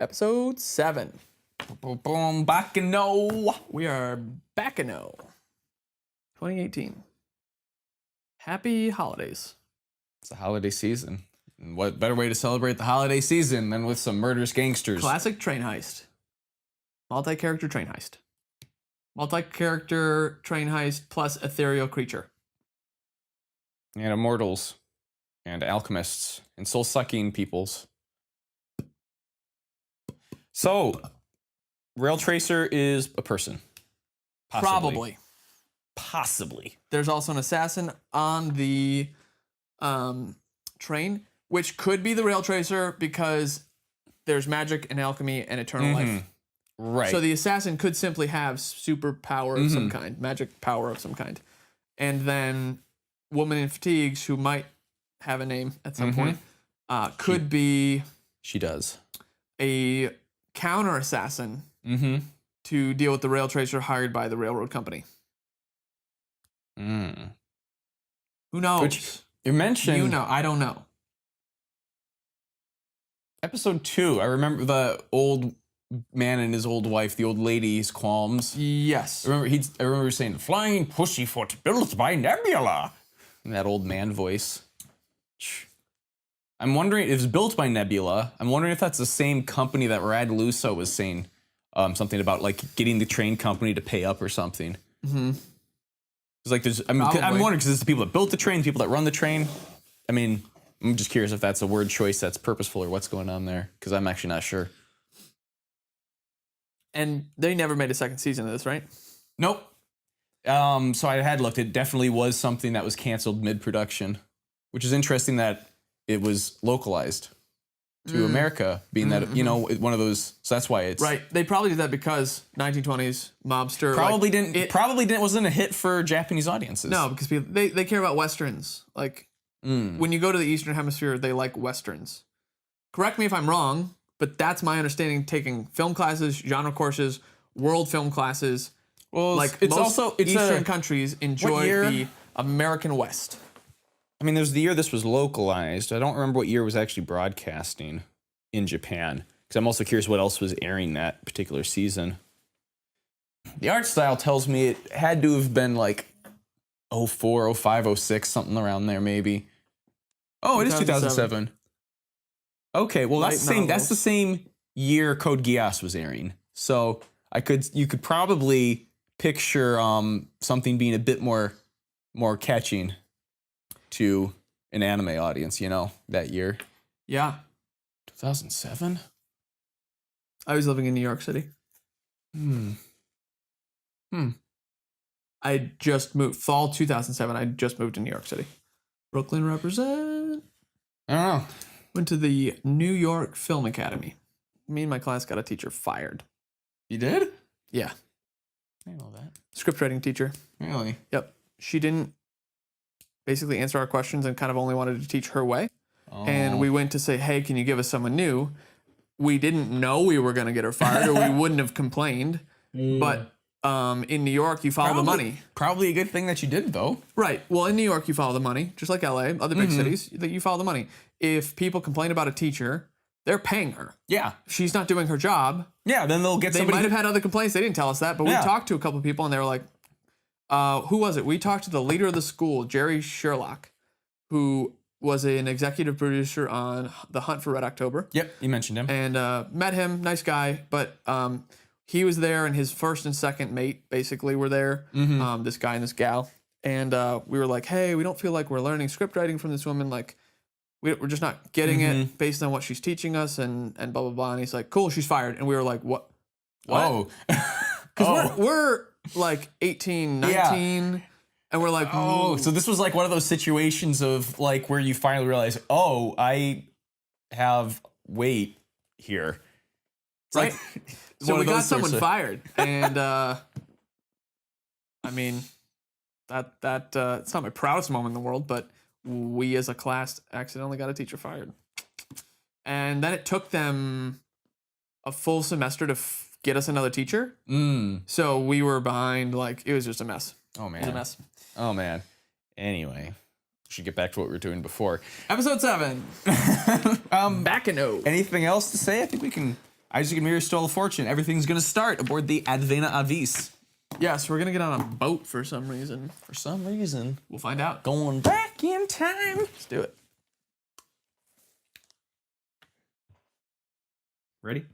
Episode 7. Boom, boom, Baccano. We are Baccano. 2018. Happy holidays. It's the holiday season. And what better way to celebrate the holiday season than with some murderous gangsters? Classic train heist. Multi-character train heist. Multi-character train heist plus ethereal creature. And immortals. And alchemists. And soul-sucking peoples. So, Rail Tracer is a person. Probably. Possibly. There's also an assassin on the train, which could be the Rail Tracer because there's magic and alchemy and eternal life. Right. So the assassin could simply have superpower of some kind, magic power of some kind. And then Woman in Fatigues, who might have a name at some point, could be... She does. A counter assassin to deal with the Rail Tracer hired by the railroad company. Who knows? Which you mentioned. You know, I don't know. Episode 2, I remember the old man and his old wife, the old lady's qualms. Yes. I remember saying, "Flying pussyfoot built by Nebula." In that old man voice. I'm wondering, if it's built by Nebula, I'm wondering if that's the same company that Rad Lusso was saying something about, like, getting the train company to pay up or something. It's like, I'm wondering, because it's the people that built the train, people that run the train. I mean, I'm just curious if that's a word choice that's purposeful or what's going on there, because I'm actually not sure. And they never made a second season of this, right? Nope. So I had looked. It definitely was something that was canceled mid-production, which is interesting that it was localized to America, being that, you know, one of those, so that's why it's... Right. They probably did that because 1920s mobster... Probably wasn't a hit for Japanese audiences. No, because people, they care about Westerns. Like, when you go to the Eastern Hemisphere, they like Westerns. Correct me if I'm wrong, but that's my understanding, taking film classes, genre courses, world film classes. Well, like, it's most also... Eastern countries enjoy the American West. I mean, there's the year this was localized. I don't remember what year it was actually broadcasting in Japan, because I'm also curious what else was airing that particular season. The art style tells me it had to have been like 04, 05, 06, something around there maybe. Oh, it is 2007. Okay, well that's the same year Code Geass was airing. So you could probably picture something being a bit more catching to an anime audience, you know, that year. Yeah. 2007? I was living in New York City. I just moved. Fall 2007, I just moved to New York City. Brooklyn represent. I don't know. Went to the New York Film Academy. Me and my class got a teacher fired. You did? Yeah. I know that. Script writing teacher. Really? Yep. She didn't basically answer our questions and kind of only wanted to teach her way. And we went to say, hey, can you give us someone new? We didn't know we were going to get her fired or we wouldn't have complained. But in New York, you follow the money. Probably a good thing that you did, though. Right. Well, in New York, you follow the money, just like LA, other big cities, that you follow the money. If people complain about a teacher, they're paying her. Yeah. If she's not doing her job. Yeah, then they'll get somebody. They might have had other complaints. They didn't tell us that, but we talked to a couple of people and they were like, who was it? We talked to the leader of the school, Jerry Sherlock, who was an executive producer on The Hunt for Red October. Yep, you mentioned him. And met him, nice guy, but he was there and his first and second mate basically were there, this guy and this gal. And we were like, hey, we don't feel like we're learning script writing from this woman. Like, we're just not getting it based on what she's teaching us and blah, blah, blah. And he's like, cool, she's fired. And we were like, what? Oh. Because we're like 18, 19, and we're like, oh, so this was like one of those situations of like where you finally realize, oh, I have weight here. It's right? Like, so we got someone fired, and I mean, it's not my proudest moment in the world, but we as a class accidentally got a teacher fired. And then it took them a full semester to get us another teacher. So we were behind, like, it was just a mess. Oh, man. It was a mess. Oh, man. Anyway. Should get back to what we were doing before. Episode 7. Baccano. Anything else to say? I think we can. Isaac and Miri stole a fortune. Everything's going to start aboard the Advenna Avis. Yes, we're going to get on a boat for some reason. For some reason. We'll find out. Going back in time. Let's do it. Ready?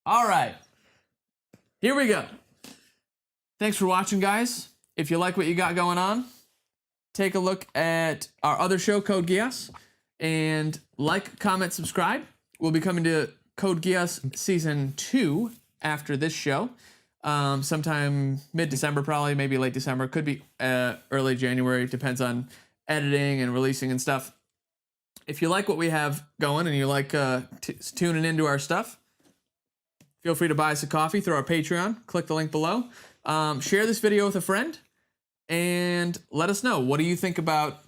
All right. Here we go. Thanks for watching, guys. If you like what you got going on, take a look at our other show, Code Geass, and like, comment, subscribe. We'll be coming to Code Geass Season 2 after this show. Sometime mid-December, probably, maybe late December. Could be early January. Depends on editing and releasing and stuff. If you like what we have going and you like tuning into our stuff, feel free to buy us a coffee through our Patreon. Click the link below. Share this video with a friend and let us know. What do you think about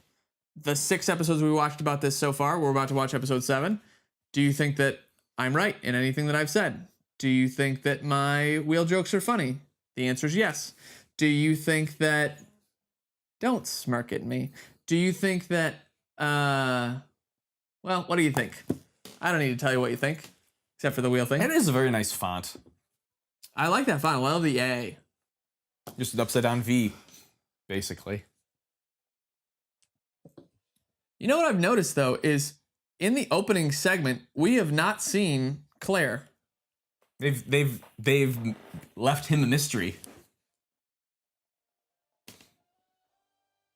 the 6 episodes we watched about this so far? We're about to watch episode 7. Do you think that I'm right in anything that I've said? Do you think that my wheel jokes are funny? The answer is yes. Do you think that... Don't smirk at me. Do you think that... Well, what do you think? I don't need to tell you what you think. Except for the wheel thing. It is a very nice font. I like that font. I love the A. Just an upside down V, basically. You know what I've noticed, though, is in the opening segment, we have not seen Claire. They've left him a mystery.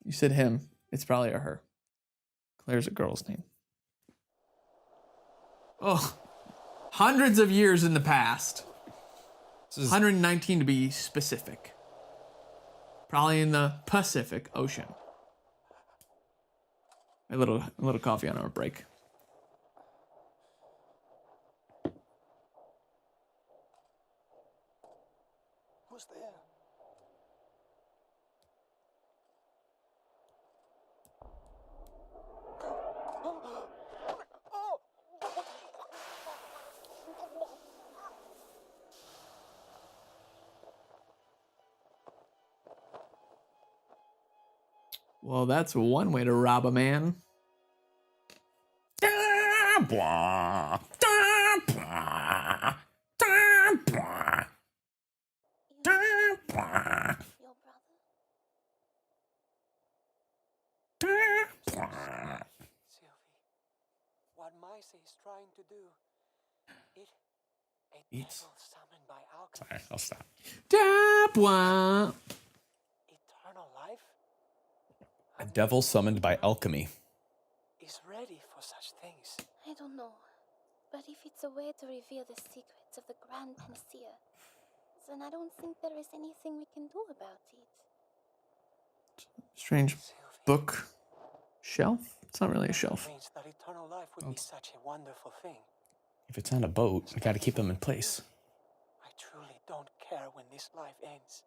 You said him. It's probably a her. Claire's a girl's name. Oh. Hundreds of years in the past. 119 to be specific. Probably in the Pacific Ocean. A little coffee on our break. Who's there? Well, that's one way to rob a man. Your brother? Sylvie, what Mice is trying to do, a devil summoned by alchemy. Sorry, I'll stop. Eternal Eternal life A devil summoned by alchemy. is ready for such things. I don't know. But if it's a way to reveal the secrets of the Grand Panacea, then I don't think there is anything we can do about it. Strange Sylvie, book shelf? It's not really a shelf. means that eternal life would be such a wonderful thing. If it's on a boat, we gotta keep them in place. I truly don't care when this life ends.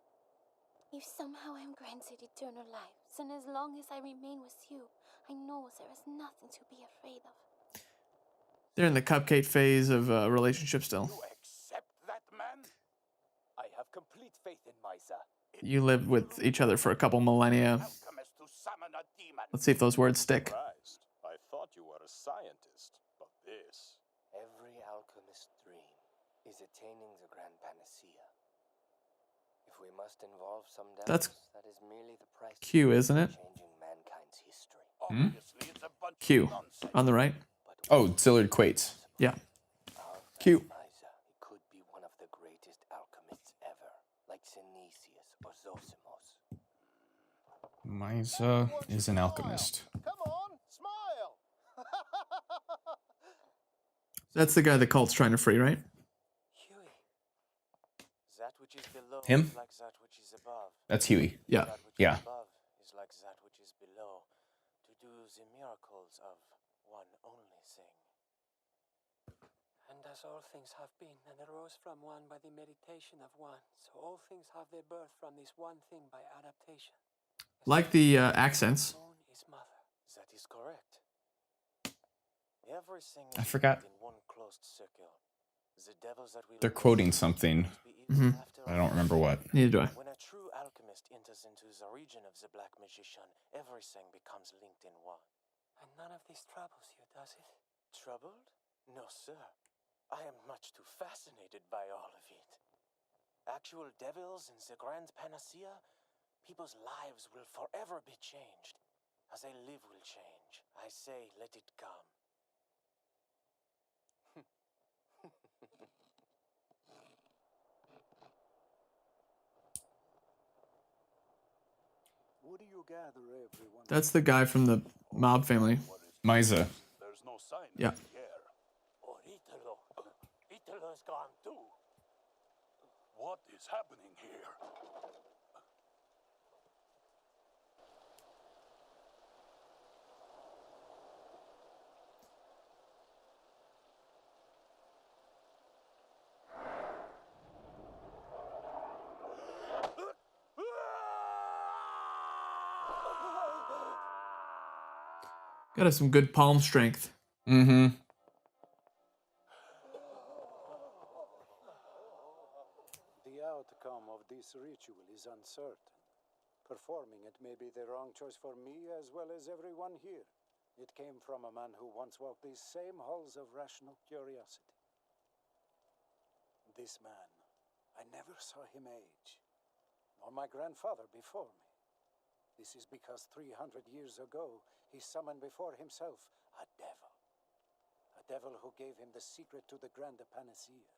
If somehow I'm granted eternal life, then as long as I remain with you, I know there is nothing to be afraid of. They're in the cupcake phase of a relationship still. You accept that man? I have complete faith in Misa. You lived with each other for a couple millennia. Alchemist to summon a demon. Let's see if those words stick. Christ, I thought you were a scientist, but this. Every alchemist's dream is attaining the Grand Panacea. If we must involve some That's devils, that is merely the price Q, isn't it? changing mankind's history. Obviously, it's a bunch Q of nonsense. on the right. Oh, Sillard Quates. Yeah. Our Q. Misa, he could be one of the greatest alchemists ever, like Synesius or Zosimos. Misa is an alchemist. Come on, smile. That's the guy the cult's trying to free, right? Huey, that which is below Him? is like that which is above. That's Huey. Yeah. That which Yeah. is above is like that which is below, to do the miracles of one only thing. And as all things have been and arose from one by the meditation of one, so all things have their birth from this one thing by adaptation. Like the accents. Moon is mother. That is correct. Everything I is forgot. in one closed circle. The devils that we They're look quoting for something. must be evil after I all. don't remember what. Neither do I. When a true alchemist enters into the region of the black magician, everything becomes linked in one. And none of this troubles you, does it? Troubled? No, sir. I am much too fascinated by all of it. Actual devils in the Grand Panacea? People's lives will forever be changed. As they live will change. I say, let it come. What do you gather, everyone? That's the guy from the mob family. Misa. There's no sign Yeah. of the air. Or Italo. Italo's gone too. What is happening here? Got some good palm strength. Mm-hmm. The outcome of this ritual is uncertain. Performing it may be the wrong choice for me as well as everyone here. It came from a man who once walked these same halls of rational curiosity. This man, I never saw him age, nor my grandfather before me. This is because 300 years ago, he summoned before himself a devil. A devil who gave him the secret to the Grand Panacea.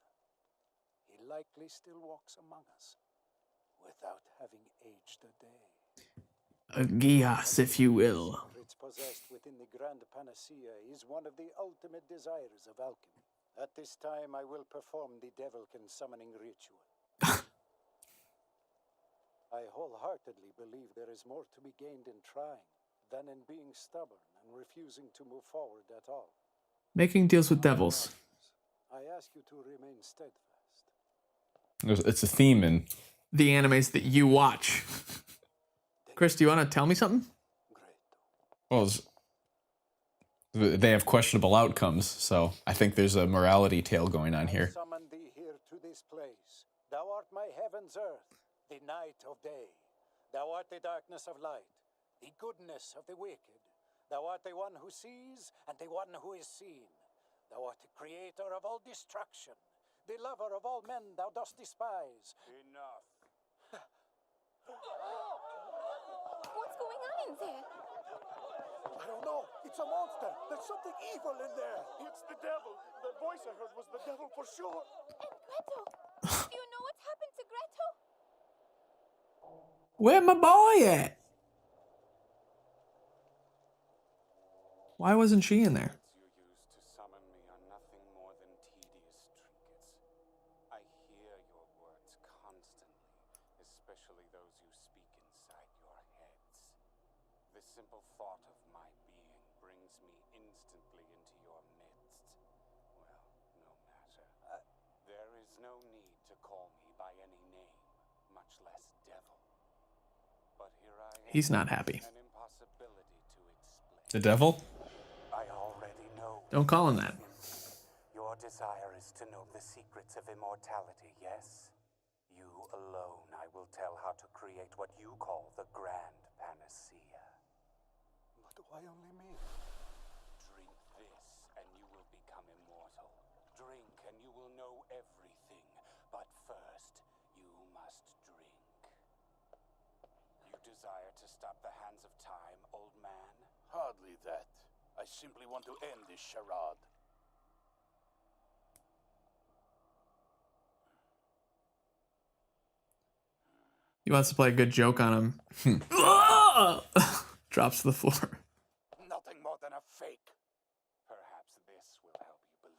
He likely still walks among us, without having aged a day. A Gias, if you will. The secrets possessed within the Grand Panacea is one of the ultimate desires of alchemy. At this time, I will perform the Devilkin summoning ritual. I wholeheartedly believe there is more to be gained in trying than in being stubborn and refusing to move forward at all. Making deals with devils. I ask you to remain steadfast. It's a theme in. The animes that you watch. Chris, do you want to tell me something? Well, they have questionable outcomes, so I think there's a morality tale going on here. I summon thee here to this place. Thou art my heaven's earth, the night of day. Thou art the darkness of light, the goodness of the wicked. Thou art the one who sees and the one who is seen. Thou art the creator of all destruction, the lover of all men thou dost despise. Enough. What's going on in there? I don't know. It's a monster. There's something evil in there. It's the devil. The voice I heard was the devil for sure. And Gretel? Do you know what's happened to Gretel? Where my boy at? Why wasn't she in there? You used to summon me are nothing more than tedious trinkets. I hear your words constantly, especially those you speak inside your heads. The simple thought of my being brings me instantly into your midst. Well, no matter. There is no need to call me by any name, much less devil. But here I am. He's not happy. An impossibility to explain. The devil? I already know. Don't call him that. Your desire is to know the secrets of immortality, yes? You alone I will tell how to create what you call the Grand Panacea. But why only me? Drink this and you will become immortal. Drink and you will know everything. But first, you must drink. You desire to stop the hands of time, old man? Hardly that. I simply want to end this charade. He wants to play a good joke on him. Drops to the floor. Nothing more than a fake. Perhaps this will help you believe.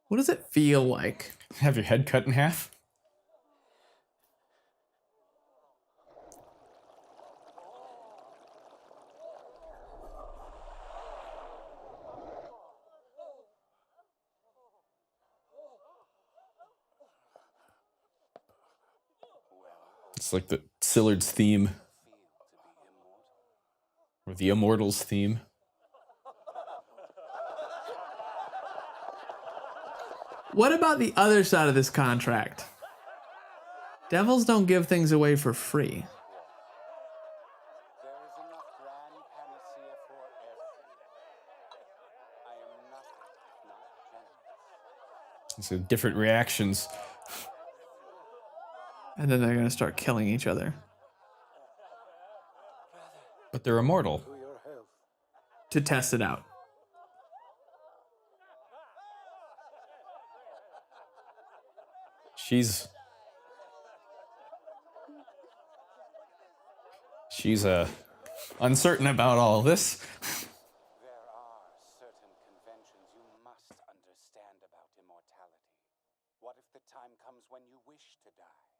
What does it feel like? Have your head cut in half? It's like the Sillard's theme. Feel to be immortal. Or the Immortals theme. What about the other side of this contract? Devils don't give things away for free. There is enough grand panacea for everyone. I am nothing if not generous. So different reactions. And then they're going to start killing each other But they're immortal. To your health. to test it out. She's uncertain about all this. There are certain conventions you must understand about immortality. What if the time comes when you wish to die?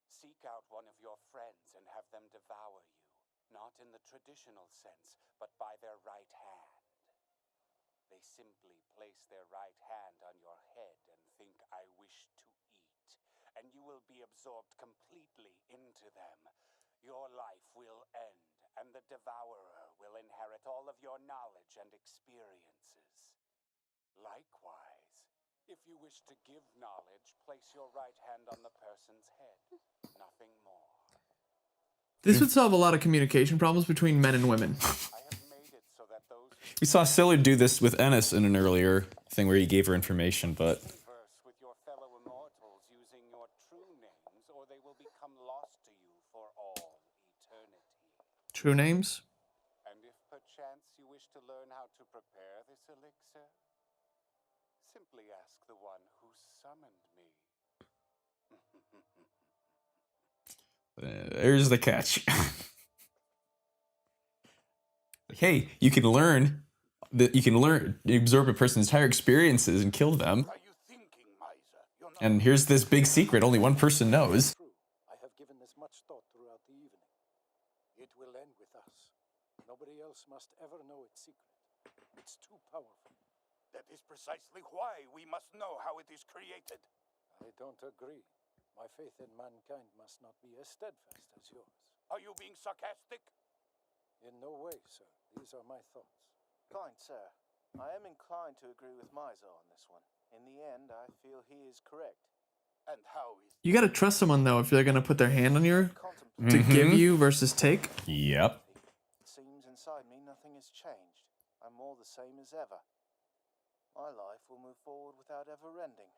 Seek out one of your friends and have them devour you, not in the traditional sense, but by their right hand. They simply place their right hand on your head and think, I wish to eat, and you will be absorbed completely into them. Your life will end, and the devourer will inherit all of your knowledge and experiences. Likewise, if you wish to give knowledge, place your right hand on the person's head. Nothing more. This would solve a lot of communication problems between men and women. I have made it so that those who We saw Sillard do this with Ennis in an earlier thing where he gave her information, but converse with your fellow immortals using your true names, or they will become lost to you for all eternity. True names? And if perchance you wish to learn how to prepare this elixir, simply ask the one who summoned me. there's the catch. Hey, you can absorb a person's entire experiences and kill them. Are you thinking, miser? You're not And here's this big secret only one person knows. True. I have given this much thought throughout the evening. It will end with us. Nobody else must ever know its secret. It's too powerful. That is precisely why we must know how it is created. I don't agree. My faith in mankind must not be as steadfast as yours. Are you being sarcastic? In no way, sir. These are my thoughts. Kind sir, I am inclined to agree with Miser on this one. In the end, I feel he is correct. And how is You gotta trust someone though if they're gonna put their hand on you Contemplate. to give you versus take. Yep. It seems inside me nothing has changed. I'm more the same as ever. My life will move forward without ever ending.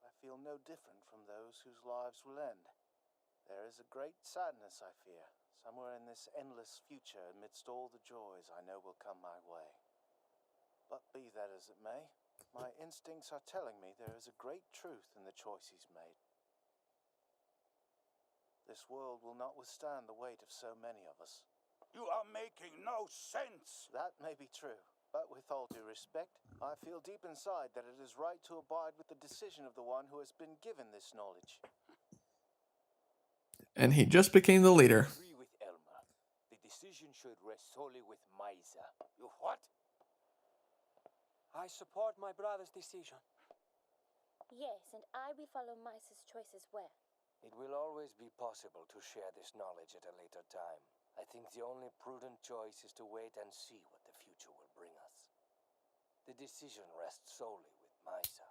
I feel no different from those whose lives will end. There is a great sadness, I fear, somewhere in this endless future amidst all the joys I know will come my way. But be that as it may, my instincts are telling me there is a great truth in the choice he's made. This world will not withstand the weight of so many of us. You are making no sense. That may be true, but with all due respect, I feel deep inside that it is right to abide with the decision of the one who has been given this knowledge. And he just became the leader. Agree with Elmer. The decision should rest solely with Miser. You what? I support my brother's decision. Yes, and I will follow Mice's choice as well. It will always be possible to share this knowledge at a later time. I think the only prudent choice is to wait and see what the future will bring us. The decision rests solely with Miser.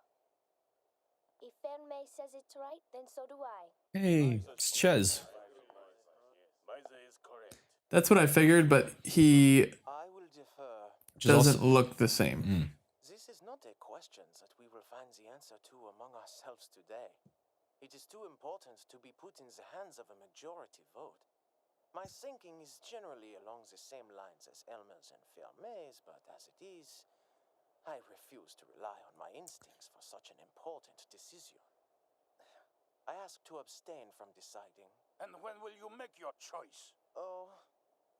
If Ferme says it's right, then so do I. Hey, it's Ches. Miser is correct. That's what I figured, but he I will defer. doesn't look the same. This is not a question that we will find the answer to among ourselves today. It is too important to be put in the hands of a majority vote. My thinking is generally along the same lines as Elmer's and Ferme's, but as it is, I refuse to rely on my instincts for such an important decision. I ask to abstain from deciding. And when will you make your choice? Oh,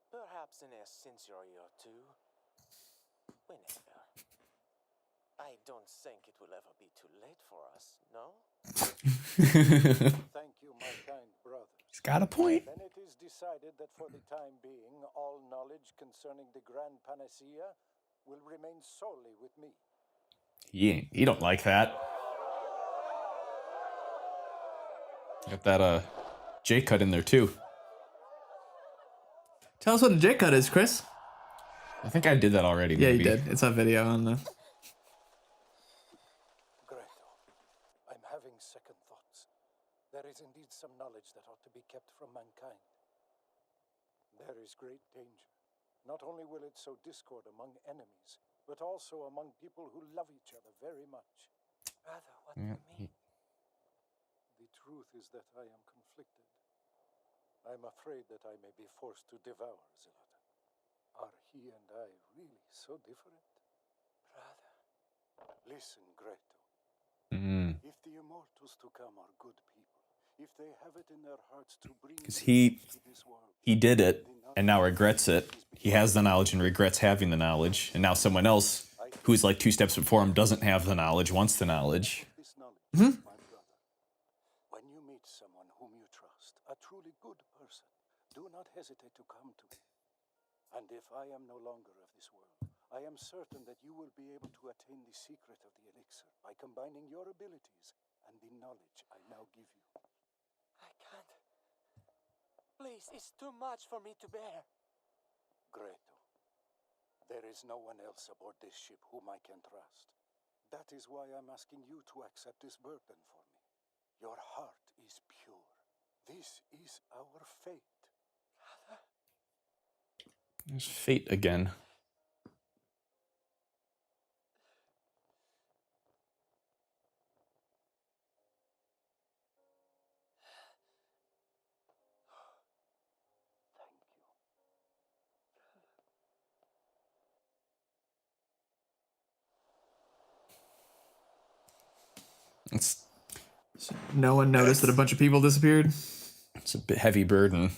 perhaps in a century or two. Whenever. I don't think it will ever be too late for us, no? Thank you, my kind brothers. He's got a point. Then it is decided that for the time being, all knowledge concerning the Grand Panacea will remain solely with me. He don't like that. Got that J cut in there too. Tell us what a J cut is, Chris. I think I did that already. Yeah, maybe. you did. It's on video on the. Greto, second thoughts. There is indeed some knowledge that ought to be kept from mankind. There is great danger. Not only will it sow discord among enemies, but also among people who love each other very much. Brother, what do you mean? The truth is that I am conflicted. I'm afraid that I may be forced to devour Zilad. Are he and I really so different? Brother. Listen, Greto. Mm. If the immortals to come are good people, if they have it in their hearts to bring 'Cause good to this world, He did it and now regrets it. He has the knowledge and regrets having the knowledge. And now someone else who's like 2 steps before him doesn't have the knowledge, wants the knowledge. this knowledge, Mhm. my brother, when you meet someone whom you trust, a truly good person, do not hesitate to come to me. And if I am no longer of this world, I am certain that you will be able to attain the secret of the elixir by combining your abilities and the knowledge I now give you. I can't. Please, it's too much for me to bear. Greto, there is no one else aboard this ship whom I can trust. That is why I'm asking you to accept this burden for me. Your heart is pure. This is our fate. There's fate again. Thank you. It's No one noticed that a bunch of people disappeared. a bit heavy burden.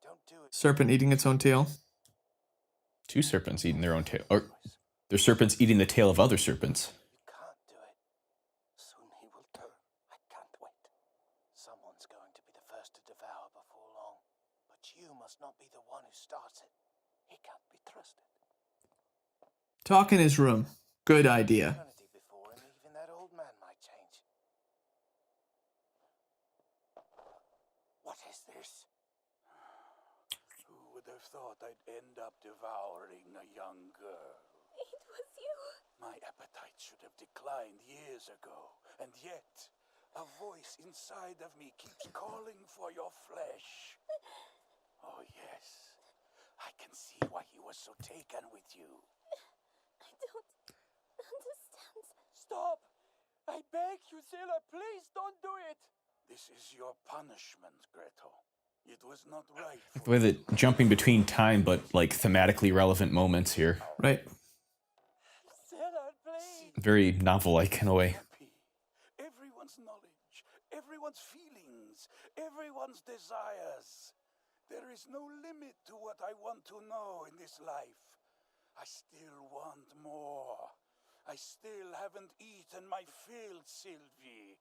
Don't do it. Serpent eating its own tail. 2 serpents eating their own tail. Or there's serpents eating the tail of other serpents. You can't do it. Soon he will turn. I can't wait. Someone's going to be the first to devour before long. But you must not be the one who starts it. He can't be trusted. Talk in his room. Good idea. Eternity before him, even that old man might change. What is this? Who would have thought I'd end up devouring a young girl? It was you. My appetite should have declined years ago, and yet a voice inside of me keeps calling for your flesh. Oh yes, I can see why he was so taken with you. I don't understand. Stop! I beg you, sailor, please don't do it! This is your punishment, Greto. It was not right for With it jumping between time, but like thematically relevant moments here. Right. Sailor, please! Very novel-like in a way. happy. Everyone's knowledge, everyone's feelings, everyone's desires. There is no limit to what I want to know in this life. I still want more. I still haven't eaten my fill, Sylvie.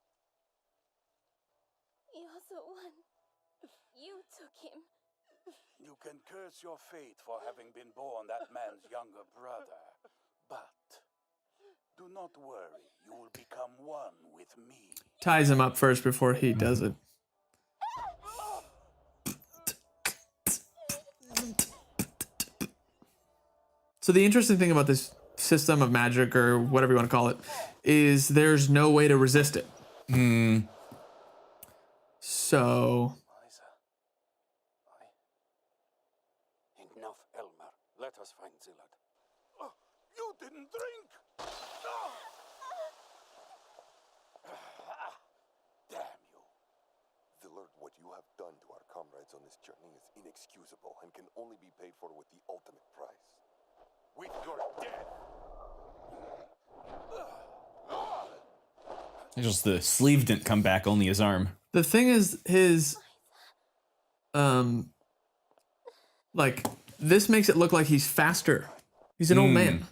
You're the one. You took him. You can curse your fate for having been born that man's younger brother. But do not worry, you will become one with me. Ties him up first before he does it. So the interesting thing about this system of magic, or whatever you want to call it, is there's no way to resist it. So Liza, Enough, Elmer. Let us find Zilad. Oh, you didn't drink! Ah! Damn you. Zillard, what you have done to our comrades on this journey is inexcusable and can only be paid for with the ultimate price. With your death! It's just the sleeve didn't come back, only his arm. the thing is, his like, this makes it look like he's faster. He's an old man.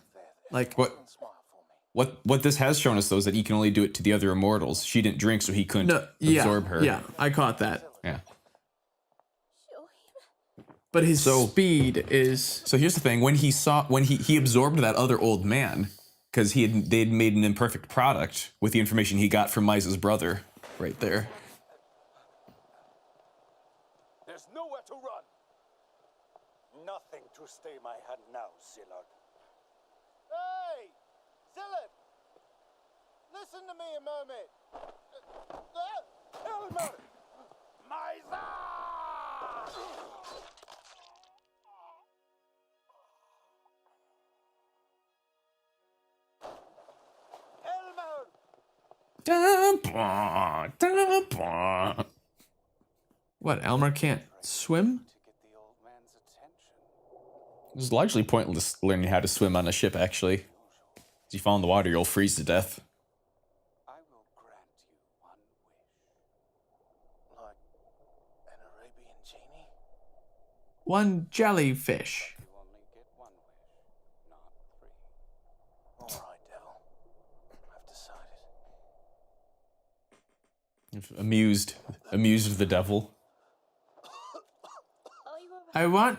Like, What this has shown us though is that he can only do it to the other immortals. She didn't drink, so he couldn't no, yeah, absorb her. yeah, I caught that. Yeah. Show him. But his speed is So here's the thing: when he absorbed that other old man, because they'd made an imperfect product with the information he got from Misa's brother, right there. There's nowhere to run. Nothing to stay my hand now, Zilad. Hey! me a moment. Elmer! Misa! Elmer! What, Elmer can't swim? To get the old man's attention. It was largely pointless learning how to swim on a ship, actually. If you fall in the water, you'll freeze to death. I will grant you one wish. Like an Arabian genie? One jellyfish. You only get one wish, not three. All right, devil. I've decided. Amused the devil. Oh, you were I want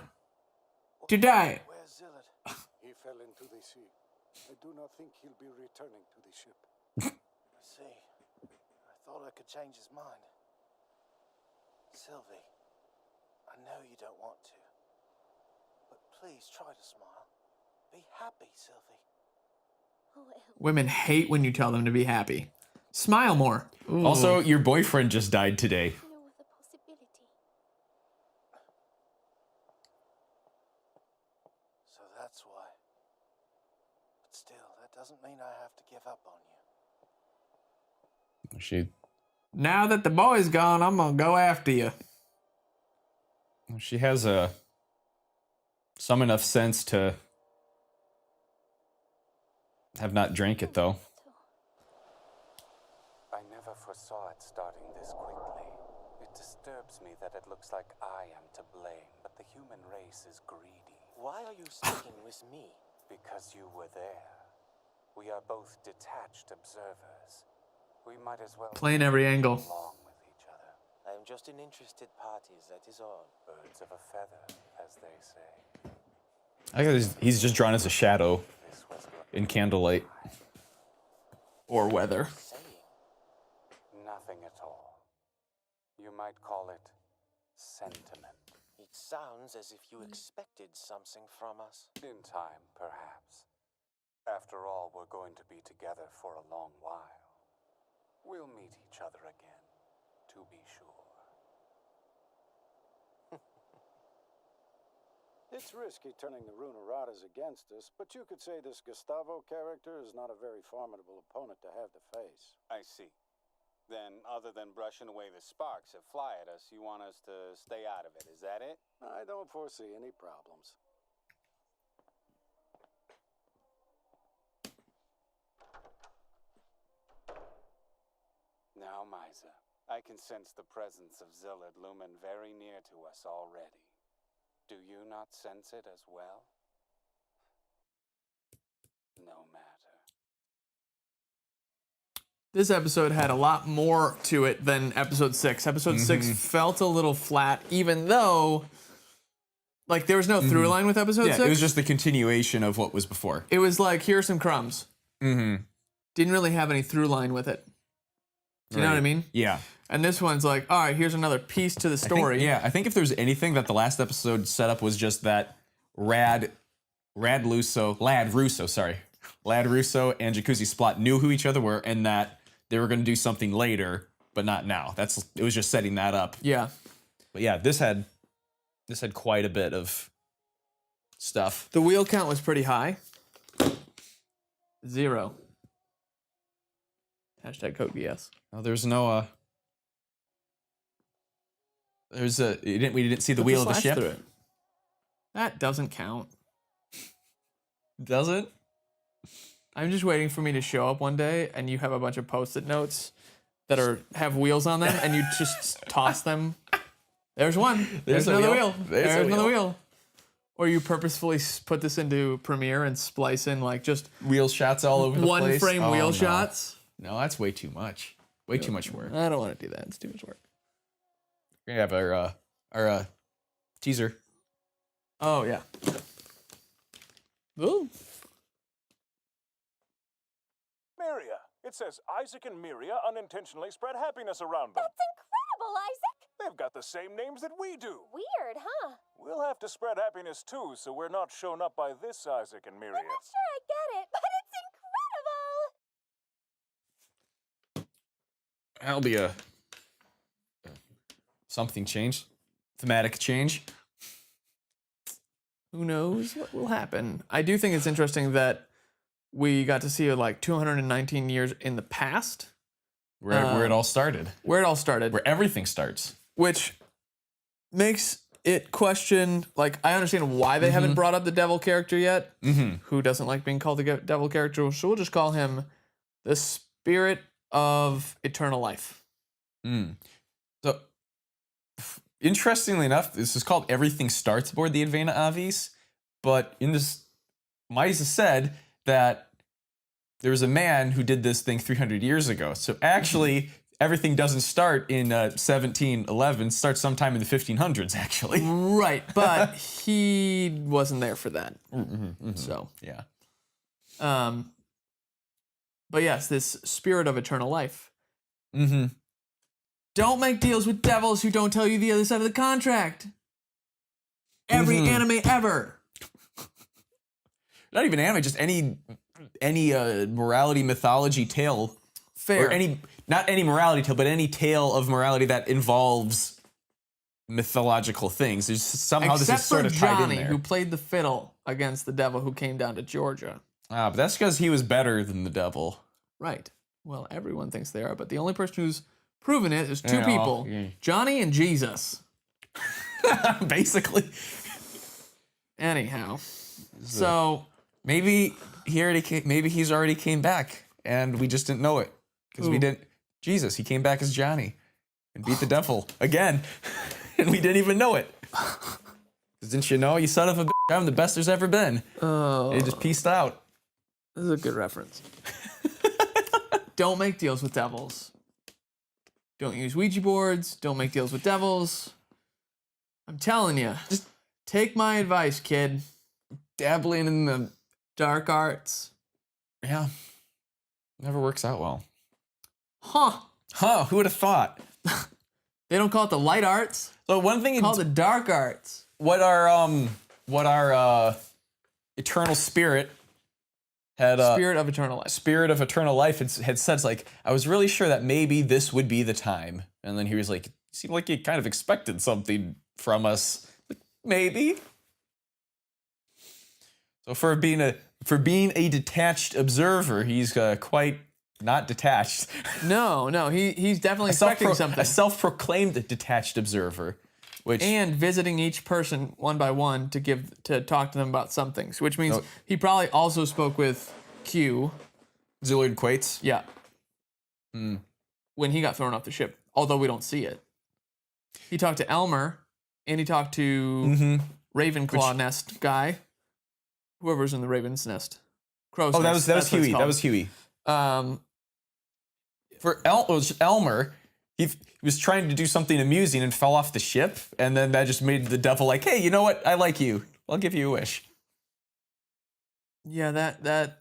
to die. Where's Zillard? He fell into the sea. I do not think he'll be returning to the ship. I see. I thought I could change his mind. Sylvie, I know you don't want to. But please try to smile. Be happy, Sylvie. Oh, well. Women hate when you tell them to be happy. Smile more. Ooh. Also, your boyfriend just died today. You know, with a possibility. So that's why. But still, that doesn't mean I have to give up on you. Now that the boy's gone, I'm gonna go after you. She has some enough sense to have not drank it, though. I never foresaw it starting this quickly. It disturbs me that it looks like I am to blame, but the human race is greedy. Why are you sticking with me? Because you were there. We are both detached observers. We might as well Playing every angle. along with each other. I am just an interested party, that is all. Birds of a feather, as they say. I guess he's just drawn as a shadow This was your in candlelight. Or weather. Saying. nothing at all. You might call it sentiment. It sounds as if you expected something from us. In time, perhaps. After all, we're going to be together for a long while. We'll meet each other again, to be sure. It's risky turning the Runeradas against us, but you could say this Gustavo character is not a very formidable opponent to have to face. I see. Then, other than brushing away the sparks that fly at us, you want us to stay out of it, is that it? I don't foresee any problems. Now, Misa, I can sense the presence of Zillard looming very near to us already. Do you not sense it as well? No matter. This episode had a lot more to it than episode 6. Episode 6 felt a little flat, even though, like, there was no through line with episode 6. It was just the continuation of what was before. It was like, here's some crumbs. Didn't really have any through line with it. Do you know what I mean? Yeah. And this one's like, all right, here's another piece to the story. I think if there's anything that the last episode set up was just that Lad Russo and Jacuzzi Splot knew who each other were and that they were going to do something later, but not now. It was just setting that up. Yeah. But yeah, this had quite a bit of stuff. The wheel count was pretty high. 0. Hashtag code BS. Oh, there's no we didn't see the wheel of the Flash ship. through it. That doesn't count. Does it? I'm just waiting for me to show up one day and you have a bunch of post-it notes that have wheels on them and you just toss them. There's one. There's a another wheel. wheel. There's another wheel. wheel. Or you purposefully put this into Premiere and splice in like just Wheel shots all over the place. one frame Oh, wheel no. shots. No, that's way too much. Way too much work. I don't want to do that. It's too much work. We have our teaser. Oh yeah. Ooh. Miria. It says Isaac and Miria unintentionally spread happiness around them. That's incredible, Isaac! They've got the same names that we do. Weird, huh? We'll have to spread happiness too, so we're not shown up by this Isaac and Miria. I'm not sure I get it, but it's incredible! That'll be a something change, thematic change. Who knows what will happen? I do think it's interesting that we got to see like 219 years in the past. Where it all started. Where it all started. Where everything starts. Which makes it question, like, I understand why they haven't brought up the devil character yet. Who doesn't like being called the devil character? So we'll just call him the spirit of eternal life. So, interestingly enough, this is called Everything Starts Aboard the Advenna Avis. But in this, Misa said that there was a man who did this thing 300 years ago. So actually, everything doesn't start in 1711. It starts sometime in the 1500s, actually. Right, but he wasn't there for that. So, yeah. But yes, this spirit of eternal life. Don't make deals with devils who don't tell you the other side of the contract. Every anime ever. Not even anime, just any morality mythology tale. Fair. Or not any morality tale, but any tale of morality that involves mythological things. There's somehow Except this is sort for of tied Johnny, in there. who played the fiddle against the devil who came down to Georgia. But that's because he was better than the devil. Right. Well, everyone thinks they are, but the only person who's proven it is two Yeah, people, yeah. Johnny and Jesus. Basically. Anyhow, so Maybe he's already came back, and we just didn't know it because we didn't. Jesus, he came back as Johnny and beat the devil again, and we didn't even know it. 'Cause didn't you know, you son of a bitch, I'm the best there's ever been. Oh, He just pieced out. this is a good reference. Don't make deals with devils. Don't use Ouija boards. Don't make deals with devils. I'm telling you, just take my advice, kid. Dabbling in the Dark arts. never works out well. Huh. Who would have thought? They don't call it the light arts. So one thing, They call it the dark arts. what our eternal spirit had Spirit of eternal life. Spirit of Eternal Life had said, it's like, I was really sure that maybe this would be the time. And then he was like, it seemed like he kind of expected something from us. Like, maybe. So for being a detached observer, he's quite not detached. No, he's definitely expecting something. A self-proclaimed detached observer. And visiting each person one by one to talk to them about some things, which means he probably also spoke with Q. Zillard Quates. Yeah. When he got thrown off the ship, although we don't see it. He talked to Elmer, and he talked to Ravenclaw nest guy. Whoever's in the Raven's nest. Crow's nest. That was Huey. That was Huey. For Elmer, he was trying to do something amusing and fell off the ship, and then that just made the devil like, hey, you know what? I like you. I'll give you a wish. Yeah, that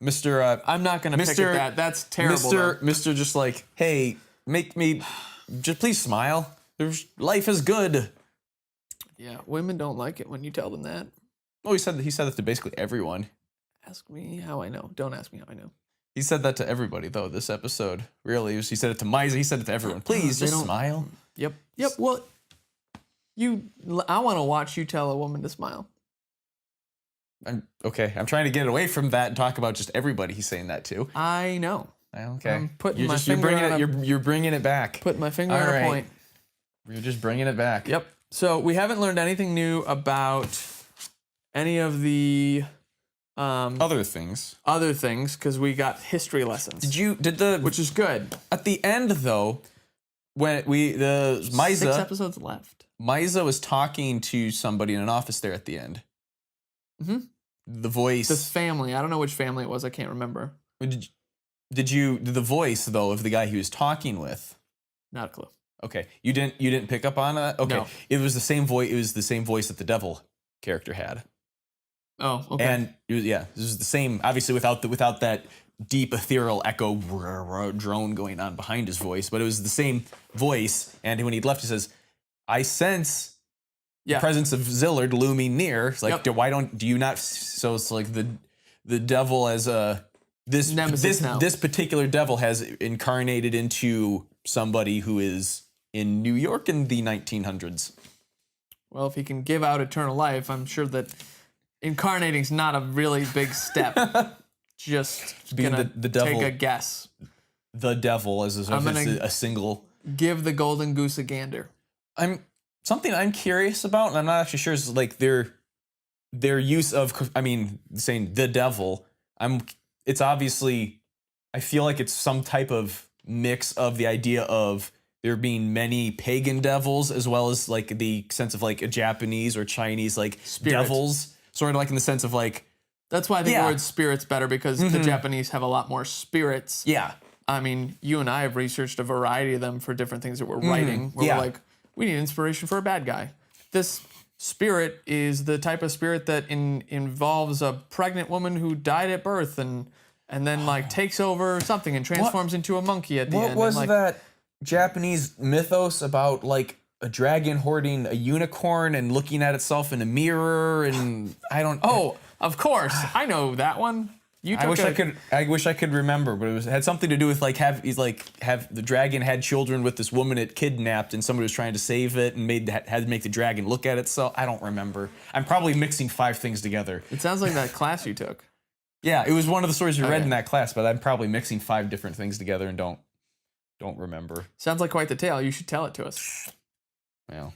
Mr. I'm not gonna pick at that. That's terrible. Mr. Just like, hey, make me just please smile. Life is good. Yeah, women don't like it when you tell them that. Oh, he said that to basically everyone. Ask me how I know. Don't ask me how I know. He said that to everybody though. This episode, really, he said it to Misa. He said it to everyone. Please just smile. Yep. Well, I want to watch you tell a woman to smile. I'm trying to get away from that and talk about just everybody he's saying that to. I know. Okay. I'm putting my you're finger bringing on it. You're bringing it back. Putting my finger All on right. a point. You're just bringing it back. Yep. So we haven't learned anything new about any of the Other things because we got history lessons. Which is good. At the end though, when Misa 6 episodes left. Misa was talking to somebody in an office there at the end. The voice. This family. I don't know which family it was. I can't remember. Did the voice though of the guy he was talking with? Not a clue. Okay, you didn't pick up on that. Okay, No. It was the same voice. It was the same voice that the devil character had. Oh, okay. And this was the same. Obviously, without that deep ethereal echo drone going on behind his voice, but it was the same voice. And when he left, he says, "I sense the presence of Zillard looming near." It's like, why do you not? So it's like the devil as a this particular devil has incarnated into somebody who is in New York in the 1900s. Well, if he can give out eternal life, I'm sure that incarnating's not a really big step. Just Being gonna the devil, take a guess. The devil as a single. Give the golden goose a gander. Something I'm curious about, and I'm not actually sure, is like their use of, I mean, saying the devil. It's obviously, I feel like it's some type of mix of the idea of there being many pagan devils, as well as like the sense of like a Japanese or Chinese like devils, sort of like in the sense of like. That's why I think the word spirit's better, because the Japanese have a lot more spirits. Yeah. I mean, you and I have researched a variety of them for different things that we're writing, where we're like, we need inspiration for a bad guy. This spirit is the type of spirit that involves a pregnant woman who died at birth and then like takes over something and transforms into a monkey at the end. What was like, that Japanese mythos about like a dragon hoarding a unicorn and looking at itself in a mirror? And I don't. Oh, of course, I know that one. I wish I could remember, but it had something to do with like have the dragon had children with this woman it kidnapped, and somebody was trying to save it and had to make the dragon look at itself. I don't remember. I'm probably mixing 5 things together. It sounds like that class you took. Yeah, it was one of the stories we read in that class, but I'm probably mixing 5 different things together and don't remember. Sounds like quite the tale. You should tell it to us. Well,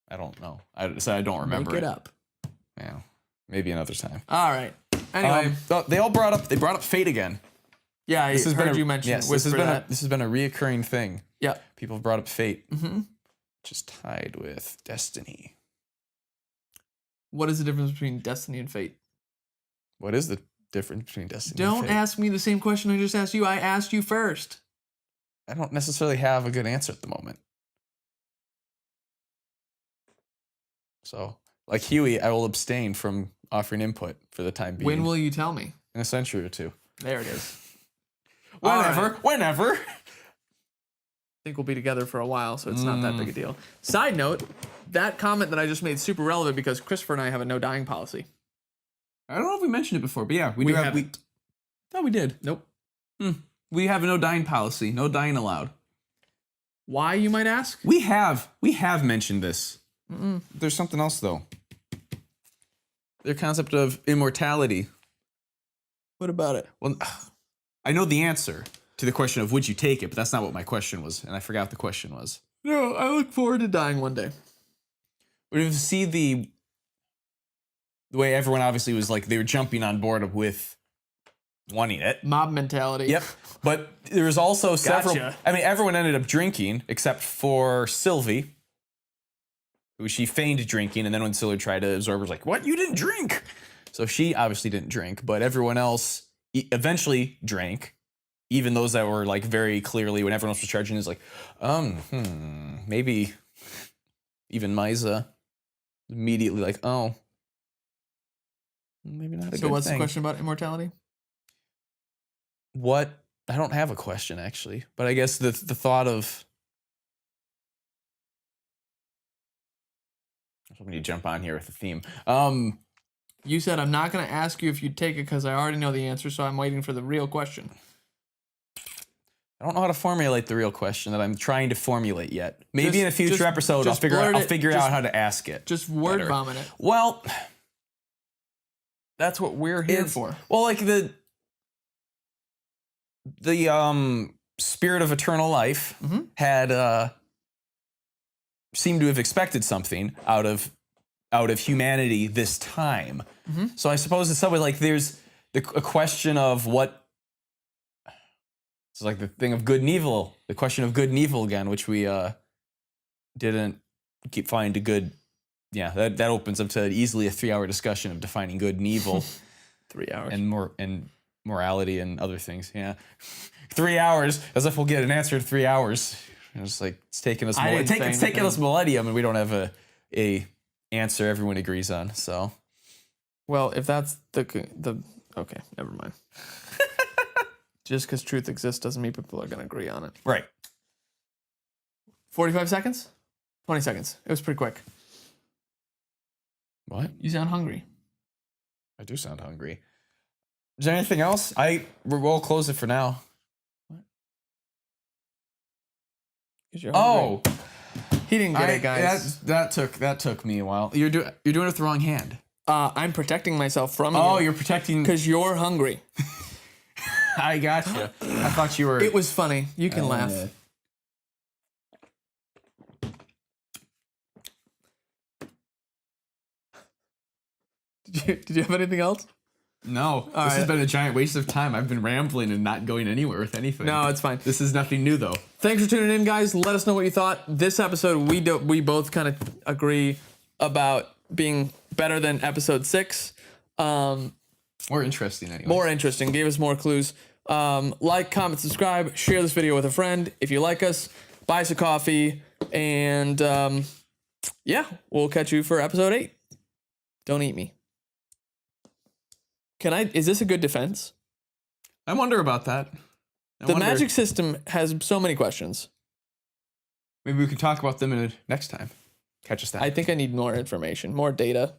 I don't know. I don't remember. Make it up. Yeah, maybe another time. All right. Anyway, they brought up fate again. Yeah, I heard you mention. Yes, this has been a reoccurring thing. Yeah, people have brought up fate, which is tied with destiny. What is the difference between destiny and fate? What is the difference between destiny? Don't and fate? ask me the same question I just asked you. I asked you first. I don't necessarily have a good answer at the moment. So, like Huey, I will abstain from offering input for the time being. When will you tell me? In a century or 2. There it is. Whenever. I think we'll be together for a while, so it's not that big a deal. Side note, that comment that I just made is super relevant because Kristopher and I have a no dying policy. I don't know if we mentioned it before, but yeah, we haven't. No, we did. Nope. We have a no dying policy. No dying allowed. Why, you might ask? We have mentioned this. There's something else though. Their concept of immortality. What about it? Well, I know the answer to the question of would you take it, but that's not what my question was, and I forgot what the question was. No, I look forward to dying one day. But if you see the way everyone obviously was like, they were jumping on board with wanting it. Mob mentality. Yep. But there was also several. Gotcha. I mean, everyone ended up drinking except for Sylvie, who she feigned drinking, and then when Sylvie tried to absorb, was like, "What? You didn't drink?" So she obviously didn't drink, but everyone else eventually drank. Even those that were like very clearly, when everyone else was charging, is like, maybe. Even Misa immediately like, oh, maybe not a good thing. So what's the question about immortality? What? I don't have a question actually, but I guess the thought of. I'm going to jump on here with the theme. You said I'm not going to ask you if you'd take it because I already know the answer, so I'm waiting for the real question. I don't know how to formulate the real question that I'm trying to formulate yet. Maybe in a future episode, I'll figure out how to ask it. Just word vomit it. Well, that's what we're here for. Well, like the spirit of eternal life had seemed to have expected something out of humanity this time. So I suppose it's somewhere like there's a question of what. It's like the thing of good and evil, the question of good and evil again, which we didn't keep finding to good. Yeah, that opens up to easily a 3-hour discussion of defining good and evil. 3 hours. And morality and other things. Yeah. 3 hours, as if we'll get an answer in 3 hours. It's like it's taking us us millennium and we don't have a answer everyone agrees on. So, well, if that's the okay, never mind. Just because truth exists doesn't mean people are going to agree on it. Right. 45 seconds? 20 seconds. It was pretty quick. What? You sound hungry. I do sound hungry. Is there anything else? We'll close it for now. Oh, he didn't get it, guys. That took me a while. You're doing it with the wrong hand. I'm protecting myself from you. Oh, you're protecting because you're hungry. I gotcha. I thought you were. It was funny. You can laugh. Did you have anything else? No. This has been a giant waste of time. I've been rambling and not going anywhere with anything. No, it's fine. This is nothing new, though. Thanks for tuning in, guys. Let us know what you thought. This episode, we both kind of agree about being better than episode 6. More interesting, anyway. More interesting. Gave us more clues. Like, comment, subscribe. Share this video with a friend. If you like us, buy us a coffee. And, yeah, we'll catch you for episode 8. Don't eat me. Is this a good defense? I wonder about that. The magic system has so many questions. Maybe we can talk about them next time. Catch us that. I think I need more information, more data.